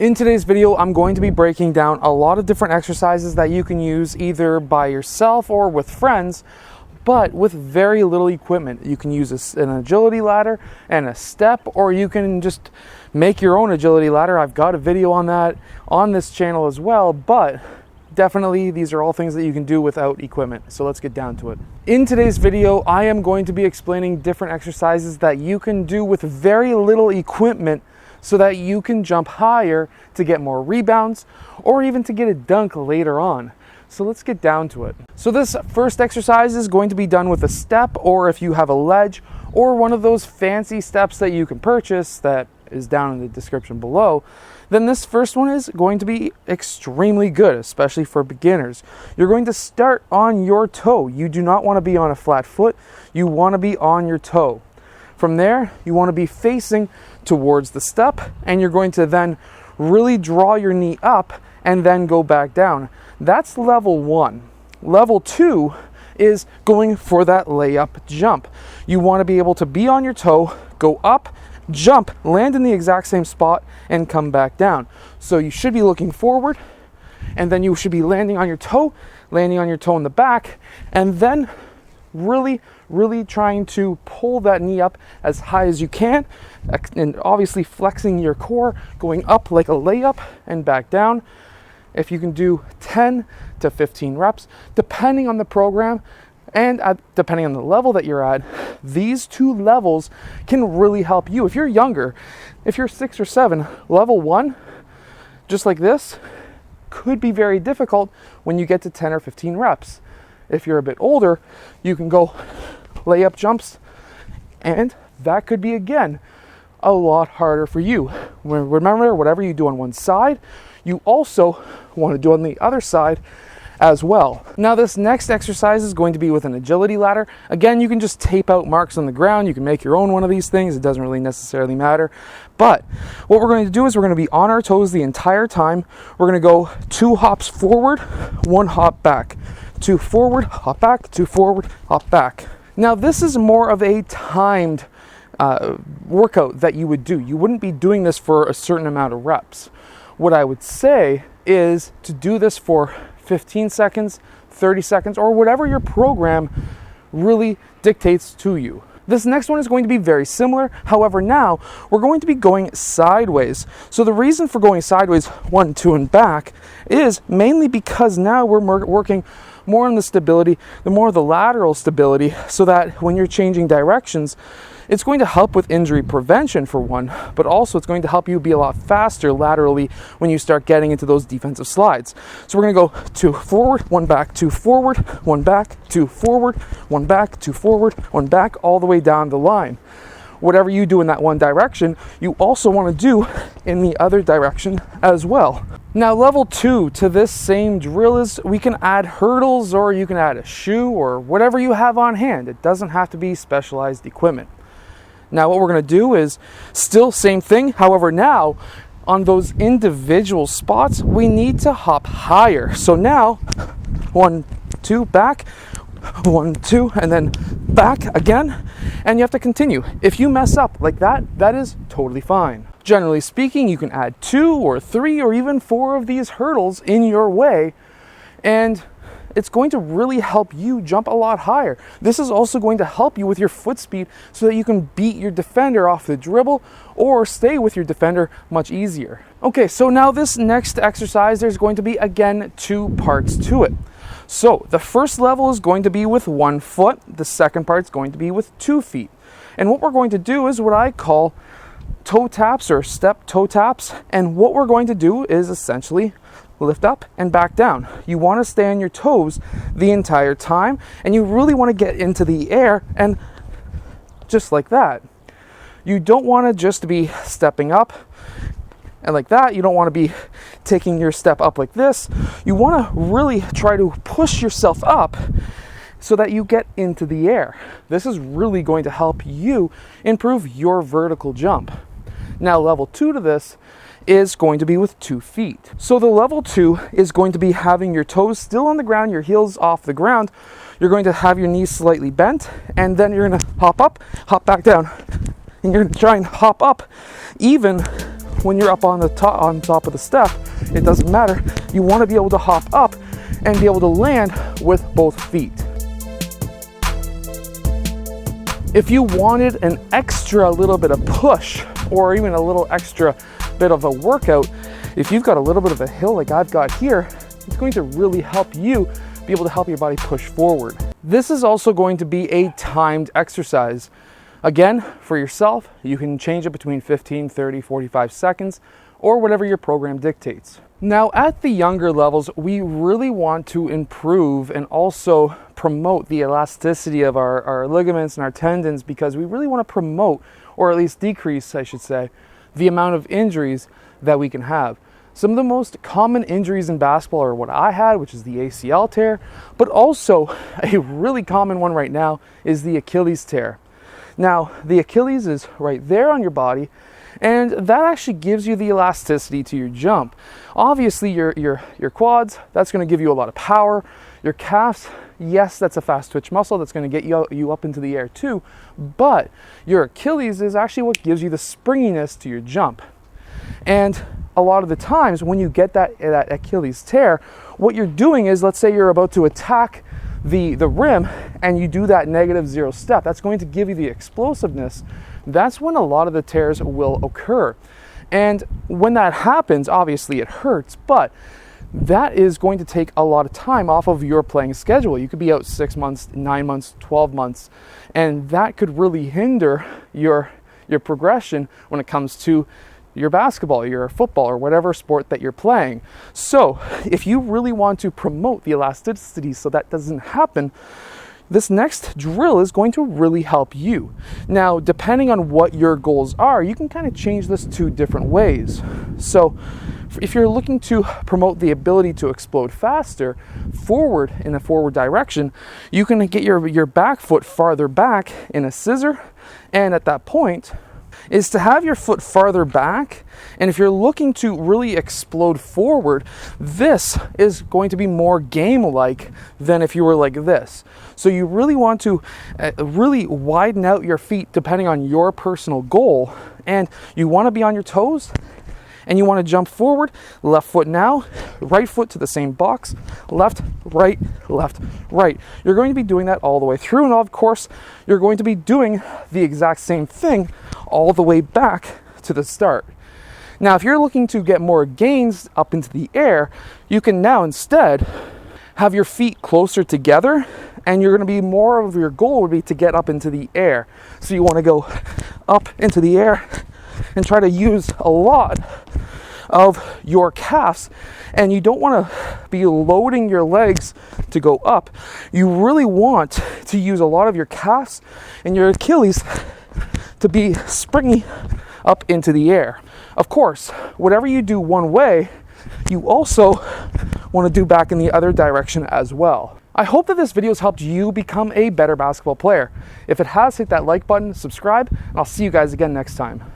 In today's video, I'm going to be breaking down a lot of different exercises that you can use either by yourself or with friends, but with very little equipment. You can use an agility ladder and a step, or you can just make your own agility ladder. I've got a video on that on this channel as well, but definitely these are all things that you can do without equipment. So let's get down to it. In today's video, I am going to be explaining different exercises that you can do with very little equipment so that you can jump higher to get more rebounds or even to get a dunk later on. So let's get down to it. So this first exercise is going to be done with a step, or if you have a ledge or one of those fancy steps that you can purchase that is down in the description below, then this first one is going to be extremely good, especially for beginners. You're going to start on your toe. You do not want to be on a flat foot. You want to be on your toe. From there, you want to be facing towards the step, and you're going to then really draw your knee up and then go back down. That's level 1. Level 2 is going for that layup jump. You want to be able to be on your toe, go up, jump, land in the exact same spot, and come back down. So you should be looking forward, and then you should be landing on your toe in the back, and then really trying to pull that knee up as high as you can, and obviously flexing your core, going up like a layup and back down. If you can do 10 to 15 reps, depending on the program and depending on the level that you're at, these two levels can really help you. If you're younger, if you're 6 or 7, level 1, just like this, could be very difficult when you get to 10 or 15 reps. If you're a bit older, you can go layup jumps, and that could be, again, a lot harder for you. Remember, whatever you do on one side, you also want to do on the other side as well. Now, this next exercise is going to be with an agility ladder. Again, you can just tape out marks on the ground. You can make your own one of these things. It doesn't really necessarily matter. But what we're going to do is we're going to be on our toes the entire time. We're going to go 2 hops forward, 1 hop back. 2 forward, hop back, 2 forward, hop back. Now, this is more of a timed workout that you would do. You wouldn't be doing this for a certain amount of reps. What I would say is to do this for 15 seconds, 30 seconds, or whatever your program really dictates to you. This next one is going to be very similar. However, now we're going to be going sideways. So the reason for going sideways, 1, 2, and back, is mainly because now we're working more on the stability, the lateral stability, so that when you're changing directions, it's going to help with injury prevention for one, but also it's going to help you be a lot faster laterally when you start getting into those defensive slides. So we're going to go 2 forward, 1 back, 2 forward, 1 back, 2 forward, 1 back, 2 forward, 1 back, all the way down the line. Whatever you do in that one direction, you also want to do in the other direction as well. Now, level 2 to this same drill is we can add hurdles, or you can add a shoe, or whatever you have on hand. It doesn't have to be specialized equipment. Now, what we're going to do is still same thing. However, now on those individual spots, we need to hop higher. So now 1, 2, back, 1, 2, and then back again, and you have to continue. If you mess up like that, that is totally fine. Generally speaking, you can add 2 or 3 or even 4 of these hurdles in your way, and it's going to really help you jump a lot higher. This is also going to help you with your foot speed so that you can beat your defender off the dribble or stay with your defender much easier. Okay, so now this next exercise, there's going to be, again, 2 parts to it. So the first level is going to be with 1 foot. The second part is going to be with 2 feet. And what we're going to do is what I call toe taps or step toe taps. And what we're going to do is essentially lift up and back down. You want to stay on your toes the entire time, and you really want to get into the air, and just like that. You don't want to just be stepping up and like that. You don't want to be taking your step up like this. You want to really try to push yourself up so that you get into the air. This is really going to help you improve your vertical jump. Now, level 2 to this is going to be with 2 feet. So the level 2 is going to be having your toes still on the ground, your heels off the ground. You're going to have your knees slightly bent, and then you're going to hop up, hop back down. And you're going to try and hop up even when you're up on top of the step, it doesn't matter. You want to be able to hop up and be able to land with both feet. If you wanted an extra little bit of push, or even a little extra bit of a workout, if you've got a little bit of a hill like I've got here, it's going to really help you be able to help your body push forward. This is also going to be a timed exercise. Again, for yourself, you can change it between 15, 30, 45 seconds, or whatever your program dictates. Now, at the younger levels, we really want to improve and also promote the elasticity of our ligaments and our tendons, because we really want to promote, or at least decrease, I should say, the amount of injuries that we can have. Some of the most common injuries in basketball are what I had, which is the ACL tear, but also a really common one right now is the Achilles tear. Now, the Achilles is right there on your body, and that actually gives you the elasticity to your jump. Obviously, your quads, that's going to give you a lot of power. Your calves, yes, that's a fast twitch muscle that's going to get you up into the air too, but your Achilles is actually what gives you the springiness to your jump. And a lot of the times when you get that Achilles tear, what you're doing is, let's say you're about to attack the rim and you do that -0 step, that's going to give you the explosiveness. That's when a lot of the tears will occur. And when that happens, obviously it hurts, but that is going to take a lot of time off of your playing schedule. You could be out 6 months, 9 months, 12 months, and that could really hinder your progression when it comes to your basketball, your football, or whatever sport that you're playing. So if you really want to promote the elasticity so that doesn't happen, this next drill is going to really help you. Now, depending on what your goals are, you can kind of change this 2 different ways. So if you're looking to promote the ability to explode faster forward in a forward direction, you can get your back foot farther back in a scissor, and at that point is to have your foot farther back. And if you're looking to really explode forward, this is going to be more game-like than if you were like this. So you really want to really widen out your feet depending on your personal goal, and you want to be on your toes, and you want to jump forward, left foot now, right foot to the same box, left, right, right. You're going to be doing that all the way through, and of course, you're going to be doing the exact same thing all the way back to the start. Now, if you're looking to get more gains up into the air, you can now instead have your feet closer together, and you're going to be more of your goal would be to get up into the air. So you want to go up into the air and try to use a lot of your calves, and you don't want to be loading your legs to go up. You really want to use a lot of your calves and your Achilles to be springy up into the air. Of course, whatever you do one way, you also want to do back in the other direction as well. I hope that this video has helped you become a better basketball player. If it has, hit that like button, subscribe, and I'll see you guys again next time.